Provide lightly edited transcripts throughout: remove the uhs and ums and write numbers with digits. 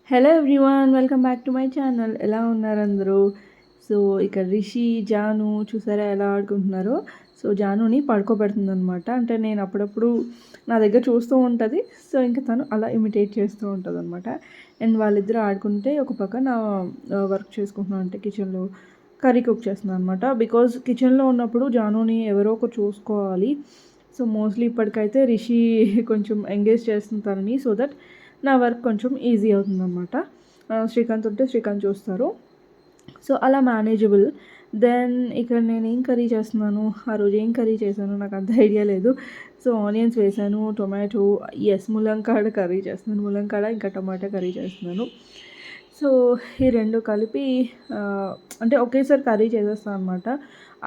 Hello everyone, welcome back to my channel. ఎలా ఉన్నారు అందరూ? సో ఇక్కడ రిషి, జాను చూసారా ఎలా ఆడుకుంటున్నారో. సో జానుని పడుకోబెడుతుందనమాట. అంటే నేను అప్పుడప్పుడు నా దగ్గర చూస్తూ ఉంటుంది. సో ఇంకా తను అలా ఇమిటేట్ చేస్తూ ఉంటుంది అనమాట. అండ్ వాళ్ళిద్దరు ఆడుకుంటే ఒక పక్క నా వర్క్ చేసుకుంటున్నాను, అంటే కిచెన్లో కర్రీ కుక్ చేస్తున్నాను అనమాట. బికాజ్ కిచెన్లో ఉన్నప్పుడు జానుని ఎవరో ఒకరు చూసుకోవాలి. సో మోస్ట్లీ ఇప్పటికైతే రిషి కొంచెం ఎంగేజ్ చేస్తుంది తనని, సో దట్ నా వర్క్ కొంచెం ఈజీ అవుతుందన్నమాట. శ్రీకాంత్ ఉంటే శ్రీకాంత్ చూస్తారు. సో అలా మేనేజబుల్. దెన్ ఇక్కడ నేను ఏం కర్రీ చేస్తున్నాను, ఆ రోజు ఏం కర్రీ చేశాను నాకు అంత ఐడియా లేదు. సో ఆనియన్స్ వేసాను, టొమాటో, ములంకాడ కర్రీ చేస్తున్నాను. ములంకాడ ఇంకా టమాటా కర్రీ చేస్తున్నాను. సో ఈ రెండు కలిపి అంటే ఒకేసారి కర్రీ చేసేస్తాను అనమాట,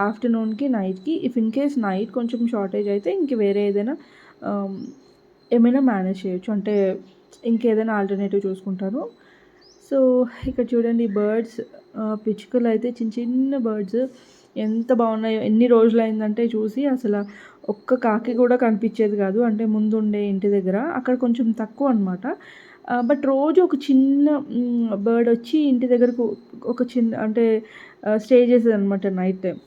ఆఫ్టర్నూన్కి నైట్కి. ఇఫ్ ఇన్ కేస్ నైట్ కొంచెం షార్టేజ్ అయితే ఇంక వేరే ఏమైనా మేనేజ్ చేయొచ్చు, అంటే ఇంకేదైనా ఆల్టర్నేటివ్ చూసుకుంటాను. సో ఇక్కడ చూడండి బర్డ్స్, పిచ్చుకలు అయితే చిన్న చిన్న బర్డ్స్ ఎంత బాగున్నాయో. ఎన్ని రోజులు అయిందంటే చూసి, అసలు ఒక్క కాకి కూడా కనిపించేది కాదు. అంటే ముందుండే ఇంటి దగ్గర అక్కడ కొంచెం తక్కువ అనమాట. బట్ రోజు ఒక చిన్న బర్డ్ వచ్చి ఇంటి దగ్గరకు ఒక చిన్న అంటే స్టే చేసేది అనమాట నైట్ టైం.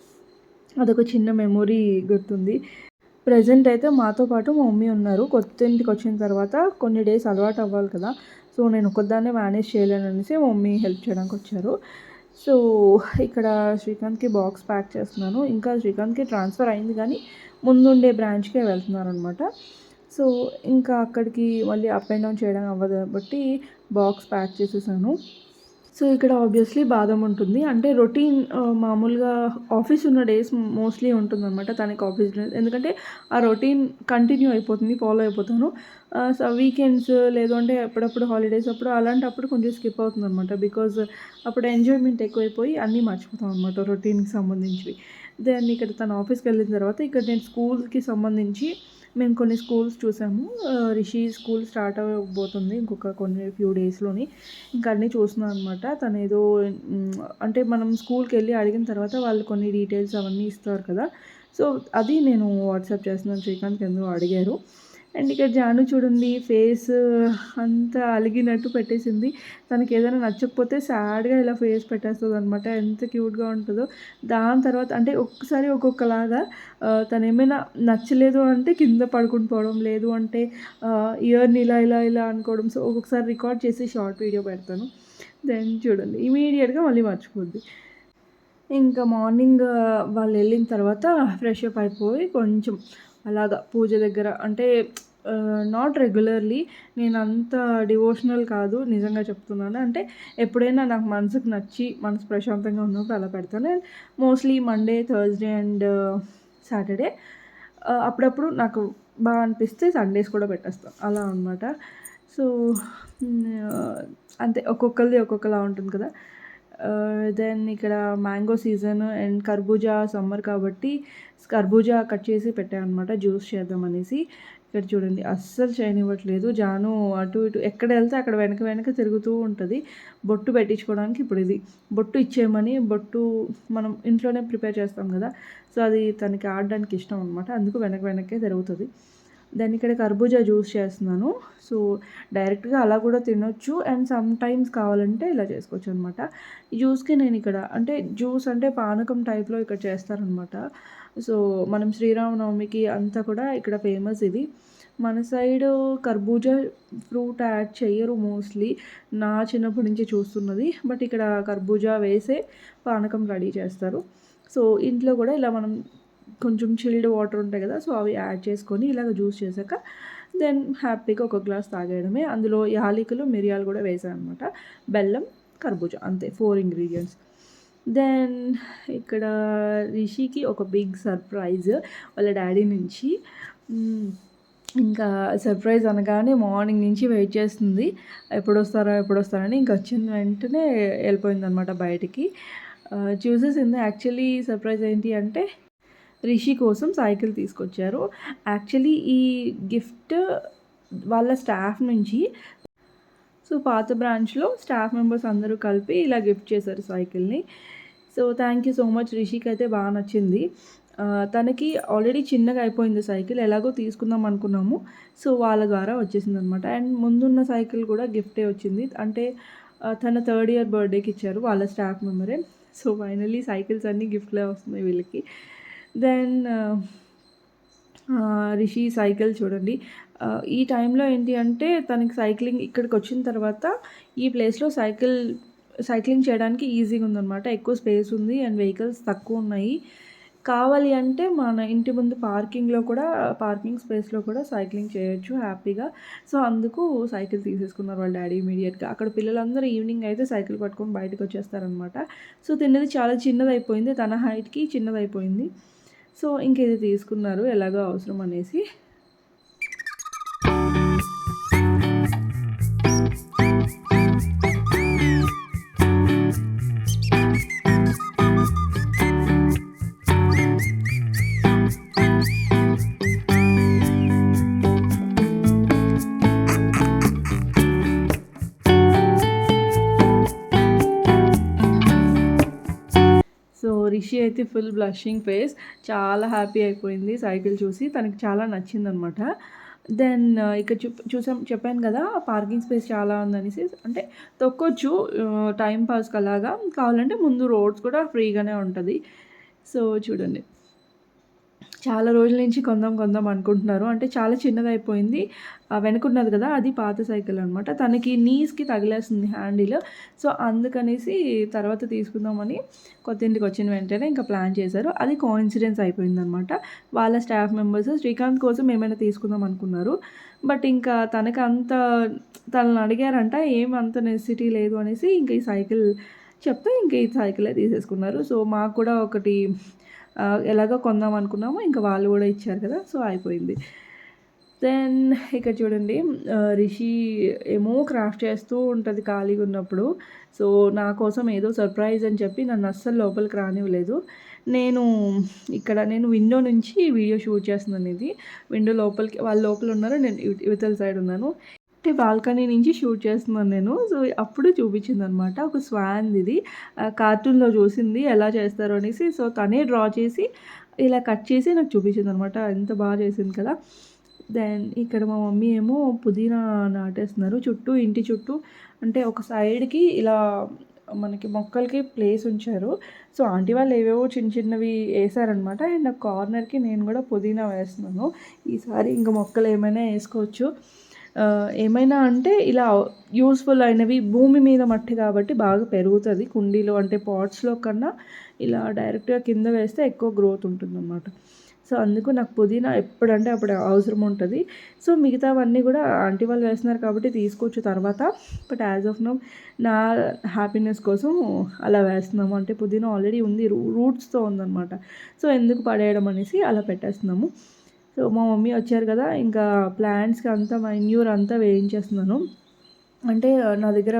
అదొక చిన్న మెమొరీ గుర్తుంది. ప్రెజెంట్ అయితే మాతో పాటు మా మమ్మీ ఉన్నారు. కొత్త ఇంటికి వచ్చిన తర్వాత కొన్ని డేస్ అలవాటు అవ్వాలి కదా. సో నేను ఒక్కదాన్నే మేనేజ్ చేయలేననేసి మా మమ్మీ హెల్ప్ చేయడానికి వచ్చారు. సో ఇక్కడ శ్రీకాంత్కి బాక్స్ ప్యాక్ చేస్తున్నాను. ఇంకా శ్రీకాంత్కి ట్రాన్స్ఫర్ అయింది కానీ ముందుండే బ్రాంచ్కే వెళ్తున్నారనమాట. సో ఇంకా అక్కడికి మళ్ళీ అప్ అండ్ డౌన్ చేయడం అవ్వదు కాబట్టి బాక్స్ ప్యాక్ చేసేసాను. సో ఇక్కడ ఆబ్వియస్లీ బాదం ఉంటుంది. అంటే రొటీన్ మామూలుగా ఆఫీస్ ఉన్న డేస్ మోస్ట్లీ ఉంటుందన్నమాట తనకి ఆఫీస్ డేస్. ఎందుకంటే ఆ రొటీన్ కంటిన్యూ అయిపోతుంది, ఫాలో అయిపోతాను. సో వీకెండ్స్ లేదు అంటే ఎప్పుడప్పుడు హాలిడేస్ అప్పుడు అలాంటప్పుడు కొంచెం స్కిప్ అవుతుందన్నమాట. బికాజ్ అప్పుడు ఎంజాయ్మెంట్ ఎక్కువైపోయి అన్నీ మర్చిపోతాం అనమాట రొటీన్కి సంబంధించివి. దెన్ ఇక్కడ తను ఆఫీస్కి వెళ్ళిన తర్వాత ఇక్కడ నేను స్కూల్కి సంబంధించి మేము కొన్ని స్కూల్స్ చూసాము. రిషి స్కూల్ స్టార్ట్ అవ్వబోతుంది ఇంకొక కొన్ని ఫ్యూ డేస్లోని. ఇంకా అన్నీ చూస్తున్నాను అనమాట. తను ఏదో అంటే మనం స్కూల్కి వెళ్ళి అడిగిన తర్వాత వాళ్ళు కొన్ని డీటెయిల్స్ అవన్నీ ఇస్తారు కదా. సో అది నేను వాట్సాప్ చేస్తున్నాను. శ్రీకాంత్ ఎందుకు అడిగారు. అండ్ ఇక్కడ జాను చూడండి, ఫేస్ అంతా అలిగినట్టు పెట్టేసింది. తనకి ఏదైనా నచ్చకపోతే సాడ్గా ఇలా ఫేస్ పెట్టేస్తుంది అనమాట. ఎంత క్యూట్గా ఉంటుందో. దాని తర్వాత అంటే ఒక్కసారి ఒక్కొక్కలాగా తను ఏమైనా నచ్చలేదు అంటే కింద పడుకుని పోవడం, లేదు అంటే ఇయర్ని ఇలా ఇలా ఇలా అనుకోవడం. సో ఒక్కొక్కసారి రికార్డ్ చేసి షార్ట్ వీడియో పెడతాను. దెన్ చూడండి ఇమీడియట్గా మళ్ళీ మర్చిపోద్ది. ఇంకా మార్నింగ్ వాళ్ళు వెళ్ళిన తర్వాత ఫ్రెష్ అప్ అయిపోయి కొంచెం అలాగా పూజ దగ్గర, అంటే నాట్ రెగ్యులర్లీ, నేను అంత డివోషనల్ కాదు నిజంగా చెప్తున్నాను. అంటే ఎప్పుడైనా నాకు మనసుకు నచ్చి మనసు ప్రశాంతంగా ఉన్నప్పుడు అలా పెడతాను. Mostly Monday, Thursday and Saturday. అప్పుడప్పుడు నాకు బాగా అనిపిస్తే సండేస్ కూడా పెట్టేస్తాను అలా అనమాట. సో అంతే, ఒక్కొక్కరిది ఒక్కొక్కలా ఉంటుంది కదా. దెన్ ఇక్కడ మ్యాంగో సీజన్ అండ్ కర్బూజా సమ్మర్ కాబట్టి కర్బూజా కట్ చేసి పెట్టామన్నమాట జ్యూస్ చేద్దామనేసి. ఇక్కడ చూడండి అస్సలు చేయనివ్వట్లేదు. జాను అటు ఇటు ఎక్కడ వెళ్తే అక్కడ వెనక వెనక తిరుగుతూ ఉంటుంది. బొట్టు పెట్టించుకోవడానికి ఇప్పుడు ఇది బొట్టు ఇచ్చేయమని, బొట్టు మనం ఇంట్లోనే ప్రిపేర్ చేస్తాం కదా. సో అది తనకి ఆడడానికి ఇష్టం అనమాట. అందుకు వెనక వెనక్కే తిరుగుతుంది. దాన్ని ఇక్కడ కర్బూజా జ్యూస్ చేస్తున్నాను. సో డైరెక్ట్గా అలా కూడా తినొచ్చు అండ్ సమ్ టైమ్స్ కావాలంటే ఇలా చేసుకోవచ్చు అనమాట. ఈ జ్యూస్కి నేను ఇక్కడ అంటే జ్యూస్ అంటే పానకం టైప్లో ఇక్కడ చేస్తారనమాట. సో మనం శ్రీరామనవమికి అంతా కూడా ఇక్కడ ఫేమస్ ఇది. మన సైడ్ కర్బూజా ఫ్రూట్ యాడ్ చెయ్యరు మోస్ట్లీ, నా చిన్నప్పటి నుంచి చూస్తున్నది. బట్ ఇక్కడ కర్బూజా వేసే పానకం రెడీ చేస్తారు. సో ఇంట్లో కూడా ఇలా మనం కొంచెం చిల్డ్ వాటర్ ఉంటాయి కదా, సో అవి యాడ్ చేసుకొని ఇలాగ జ్యూస్ చేశాక దెన్ హ్యాపీగా ఒక గ్లాస్ తాగేయడమే. అందులో యాలకులు, మిరియాలు కూడా వేసాను అనమాట. బెల్లం, కర్బూజా, అంతే 4 ఇంగ్రీడియంట్స్. దెన్ ఇక్కడ రిషికి ఒక బిగ్ సర్ప్రైజ్ వాళ్ళ డాడీ నుంచి. ఇంకా సర్ప్రైజ్ అనగానే మార్నింగ్ నుంచి వెయిట్ చేస్తుంది, ఎప్పుడు వస్తారని. ఇంకా వచ్చిన వెంటనే వెళ్ళిపోయిందనమాట బయటికి. చూసేసింది. యాక్చువల్లీ సర్ప్రైజ్ ఏంటి అంటే రిషి కోసం సైకిల్ తీసుకొచ్చారు. యాక్చువల్లీ ఈ గిఫ్ట్ వాళ్ళ స్టాఫ్ నుంచి, సో పాత బ్రాంచ్లో స్టాఫ్ మెంబర్స్ అందరూ కలిపి ఇలా గిఫ్ట్ చేశారు సైకిల్ని. So thank you so much. రిషికి అయితే బాగా నచ్చింది. తనకి ఆల్రెడీ చిన్నగా అయిపోయింది సైకిల్. ఎలాగో తీసుకుందాం అనుకున్నాము. సో, వాళ్ళ ద్వారా వచ్చేసిందనమాట. అండ్ ముందున్న సైకిల్ కూడా గిఫ్టే వచ్చింది. అంటే తన థర్డ్ ఇయర్ బర్త్‌డేకి ఇచ్చారు. వాళ్ళ స్టాఫ్ మెంబరే. సో, ఫైనల్లీ సైకిల్స్ అన్నీ గిఫ్ట్‌లే వస్తున్నాయి వీళ్ళకి. దెన్ రిషి సైకిల్ చూడండి. ఈ టైంలో ఏంటి అంటే తనకి సైక్లింగ్ ఇక్కడికొచ్చిన తర్వాత ఈ ప్లేస్‌లో సైక్లింగ్ చేయడానికి ఈజీగా ఉందనమాట. ఎక్కువ స్పేస్ ఉంది అండ్ వెహికల్స్ తక్కువున్నాయి. కావాలి అంటే మన ఇంటి ముందు పార్కింగ్ స్పేస్‌లో కూడా సైక్లింగ్ చేయొచ్చు హ్యాపీగా. సో, అందుకు సైకిల్ తీసేసుకున్నారు వాళ్ళ డ్యాడీ ఇమ్మీడియేట్‌గా. అక్కడ పిల్లలందరూ ఈవినింగ్ అయితే సైకిల్ పట్టుకొని బయటకొచ్చేస్తారనమాట. సో, తిన్నది చాలా చిన్నదయిపోయింది. తన హైట్‌కి చిన్నదయిపోయింది. సో, ఇంక ఇది తీసుకున్నారు ఎలాగో అవసరం అనేసి. సో, రిషి అయితే ఫుల్ బ్లషింగ్ ఫేస్. చాలా హ్యాపీ అయిపోయింది సైకిల్ చూసి. తనకి చాలా నచ్చిందనమాట. దెన్ ఇక్కడ చెప్పాను కదా! పార్కింగ్ స్పేస్ చాలా ఉందనేసి. అంటే తొక్కొచ్చు టైమ్ పాస్‌కి అలాగా. కావాలంటే ముందు రోడ్స్ కూడా ఫ్రీగానే ఉంటది. సో, చూడండి. చాలా రోజుల నుంచి కొందాం అనుకుంటున్నారు. అంటే చాలా చిన్నదయిపోయింది. వెనకున్నది కదా! అది పాత సైకిల్ అనమాట. తనకి నీస్‌కి తగిలేస్తుంది హ్యాండిల్. సో, అందుకనేసి తర్వాత తీసుకుందామని కొత్త ఇంటికొచ్చిన వెంటనే ఇంకా ప్లాన్ చేశారు. అది కోయిన్సిడెన్స్ అయిపోయిందనమాట. వాళ్ళ స్టాఫ్ మెంబర్స్ శ్రీకాంత్ కోసం ఏమైనా తీసుకుందాం అనుకున్నారు. బట్ ఇంకా తనని అడిగారంట. ఏం అంత నెసెసిటీ లేదు అనేసి ఇంక ఈ సైకిల్ చెప్తే ఇంక ఈ సైకిలే తీసేసుకున్నారు. సో, మాకు కూడా ఒకటి ఎలాగో కొందాం అనుకున్నాము. ఇంకా వాళ్ళు కూడా ఇచ్చారు కదా! సో, అయిపోయింది. దెన్ ఇక్కడ చూడండి రిషి ఏమో క్రాఫ్ట్ చేస్తూ ఉంటది ఖాళీగున్నప్పుడు. సో, నా కోసం ఏదో సర్ప్రైజ్ అని చెప్పి నన్ను అస్సలు లోపలికి రానివ్వలేదు. నేను విండో నుంచి వీడియో షూట్ చేస్తున్నాను ఇది. విండో లోపలికి వాళ్ళు లోపల ఉన్నారు. నేను ఇవతల సైడ్ ఉన్నాను. అంటే బాల్కనీ నుంచి షూట్ చేస్తున్నాను నేను. సో, అప్పుడు చూపించిందనమాట. ఒక స్వాన్‌దిది కార్టూన్‌లో చూసింది ఎలా చేస్తారు అనేసి. సో, తనే డ్రా చేసి ఇలా కట్ చేసి నాకు చూపించిందనమాట. ఎంత బాగా చేసింది కదా! దెన్ ఇక్కడ మా మమ్మీ ఏమో పుదీనా నాటేస్తున్నారు. ఇంటి చుట్టూ అంటే ఒక సైడ్‌కి ఇలా మనకి మొక్కలకి ప్లేస్ ఉంచారు. సో, ఆంటీ వాళ్ళు ఏవేవో చిన్నవి ఏసారనమాట. అండ్ ఆ కార్నర్‌కి నేను కూడా పుదీనా వేస్తున్నాను. ఈసారి ఇంక మొక్కలు ఏమైనా ఏసుకోవచ్చు. ఏమైనా అంటే ఇలా యూజ్‌ఫుల్ అయినవి భూమి మీద మట్టి కాబట్టి బాగా పెరుగుతది. కుండీలో అంటే పాట్స్‌లో కన్నా ఇలా డైరెక్ట్‌గా కింద వేస్తే ఎక్కువ గ్రోత్ ఉంటుందన్నమాట. సో, అందుకు నాకు పుదీనా ఎప్పుడంటే అప్పుడు అవసరం ఉంటది. సో, మిగతావన్నీ కూడా ఆంటీ వాళ్ళు వేస్తున్నారు కాబట్టి తీసుకోవచ్చు తర్వాత. బట్ యాజ్ ఆఫ్ నౌ నా హ్యాపీనెస్ కోసం అలా వేస్తున్నాము. అంటే పుదీనా ఆల్రెడీ ఉంది. రూట్స్‌తో ఉందన్నమాట. సో, ఎందుకు పడేయడం అనేసి అలా పెట్టేస్తున్నాము. సో, మా మమ్మీ వచ్చారు కదా! ఇంకా ప్లాంట్స్‌కి అంతా మెన్యూర్ అంతా వేయించేస్తున్నాను. అంటే నా దగ్గర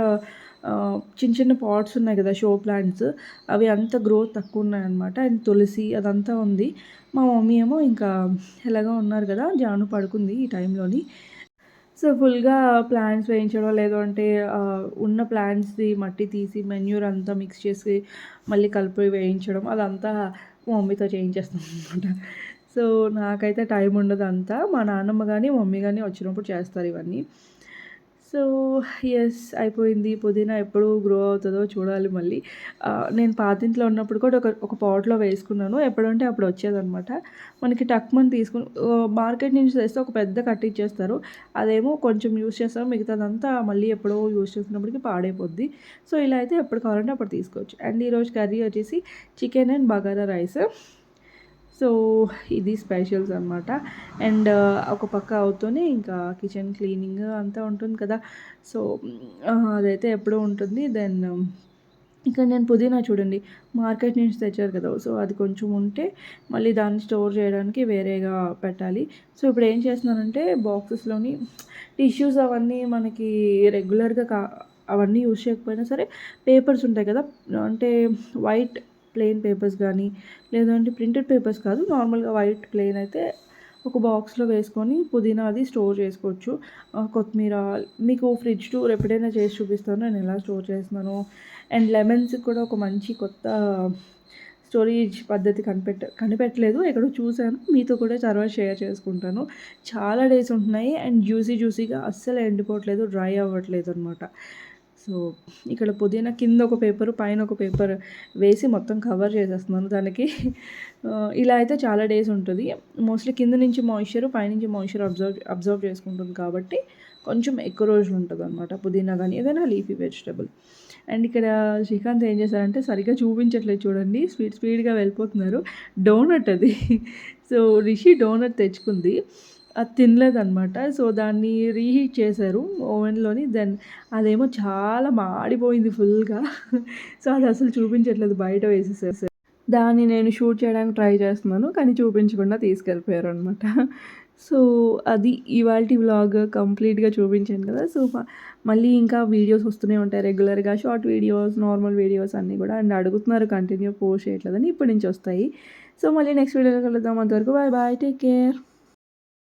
చిన్న పాట్స్ ఉన్నాయి కదా! షో ప్లాంట్స్ అవి అంత గ్రోత్ తక్కువున్నాయన్నమాట. అండ్ తులసి అదంతా ఉంది. మా మమ్మీ ఏమో ఇంకా ఎలాగో ఉన్నారు కదా! జాను పడుకుంది ఈ టైంలోని. సో, ఫుల్‌గా ప్లాంట్స్ వేయించడం లేదు అంటే ఉన్న ప్లాంట్స్‌ది మట్టి తీసి మెన్యూర్ అంతా మిక్స్ చేసి మళ్ళీ కలిపి వేయించడం అదంతా మా మమ్మీతో చేయించేస్తాననమాట. సో, నాకైతే టైం ఉండదు అంతా. మా నాన్నమ్మ గాని, మమ్మీ గాని వచ్చినప్పుడు చేస్తారు ఇవన్నీ. సో, యెస్ అయిపోయింది. పుదీనా ఎప్పుడు గ్రో అవుతదో చూడాలి మళ్ళీ. నేను పాతింట్లో ఉన్నప్పుడు కూడా ఒక పాట్‌లో వేసుకున్నాను. ఎప్పుడంటే అప్పుడు వచ్చేదనమాట. మనకి టక్‌మని తీసుకొని మార్కెట్ నుంచి తెస్తే ఒక పెద్ద కట్టిచ్చేస్తారు. అదేమో కొంచెం యూజ్ చేస్తాం. మిగతాదంతా మళ్ళీ ఎప్పుడో యూజ్ చేసినప్పటికి పాడైపోద్ది. సో, ఇలా అయితే ఎప్పుడు కావాలంటే అప్పుడు తీసుకోవచ్చు. అండ్ ఈరోజు కర్రీ వచ్చేసి chicken and bagara rice. So, ఇది స్పెషల్స్ అనమాట. అండ్ ఒక పక్క అవుతూనే ఇంకా కిచెన్ క్లీనింగ్ అంతా ఉంటుంది కదా! సో, అదైతే ఎప్పుడూ ఉంటుంది. దెన్ ఇక్కడ నేను పుదీనా చూడండి మార్కెట్ నుంచి తెచ్చారు కదా! సో, అది కొంచెం ఉంటే మళ్ళీ దాన్ని స్టోర్ చేయడానికి వేరేగా పెట్టాలి. సో, ఇప్పుడు ఏం చేస్తున్నానంటే బాక్సెస్‌లోని టిష్యూస్ అవన్నీ మనకి రెగ్యులర్‌గా అవన్నీ యూజ్ చేయకపోయినా సరే పేపర్స్ ఉంటాయి కదా! అంటే వైట్ ప్లెయిన్ పేపర్స్ గానీ, లేదంటే ప్రింటెడ్ పేపర్స్ కాదు నార్మల్‌గా వైట్ ప్లెయిన్ అయితే ఒక బాక్స్‌లో వేసుకొని పుదీనా అది స్టోర్ చేసుకోవచ్చు. కొత్తిమీర మీకు ఫ్రిడ్జ్ టూర్ ఎప్పుడైనా చేసి చూపిస్తాను నేను ఎలా స్టోర్ చేస్తున్నానో. అండ్ లెమన్స్‌కి కూడా ఒక మంచి కొత్త స్టోరేజ్ పద్ధతి కనిపెట్టలేదు, ఎక్కడో చూశాను, మీతో కూడా తర్వాత షేర్ చేసుకుంటాను. చాలా డేస్ ఉంటున్నాయి అండ్ జ్యూసీగా అస్సలు ఎండిపోవట్లేదు, డ్రై అవ్వట్లేదు అనమాట. సో ఇక్కడ పుదీనా కింద ఒక పేపర్, పైన ఒక పేపర్ వేసి మొత్తం కవర్ చేసేస్తున్నాను దానికి. ఇలా అయితే చాలా డేస్ ఉంటుంది. మోస్ట్లీ కింద నుంచి మాయిశ్చర్, పైనుంచి మాయిశ్చర్ అబ్జర్వ్ చేసుకుంటుంది కాబట్టి కొంచెం ఎక్కువ రోజులు ఉంటుంది అనమాట పుదీనా కానీ ఏదైనా లీఫీ వెజిటబుల్. అండ్ ఇక్కడ శ్రీకాంత్ ఏం చేశారంటే సరిగ్గా చూపించట్లేదు చూడండి, స్పీడ్గా వెళ్ళిపోతున్నారు. డోనట్ అది. సో రిషి డోనట్ తెచ్చుకుంది, అది తినలేదనమాట. సో దాన్ని రీహీట్ చేశారు ఓవెన్లోని. దెన్ అదేమో చాలా మాడిపోయింది ఫుల్గా. సో అది అసలు చూపించట్లేదు, బయట వేసేసారు. దాన్ని నేను షూట్ చేయడానికి ట్రై చేస్తున్నాను కానీ చూపించకుండా తీసుకెళ్ళిపోయారు అనమాట. సో అది ఇవాల్టి వ్లాగ్ కంప్లీట్గా చూపించాను కదా. సో మళ్ళీ ఇంకా వీడియోస్ వస్తూనే ఉంటాయి రెగ్యులర్గా, షార్ట్ వీడియోస్, నార్మల్ వీడియోస్ అన్నీ కూడా. అండ్ అడుగుతున్నారు కంటిన్యూ పోస్ట్ చేయట్లేదని, ఇప్పటి నుంచి వస్తాయి. సో మళ్ళీ నెక్స్ట్ వీడియోలో కలుద్దాం. అంతవరకు బాయ్, టేక్ కేర్.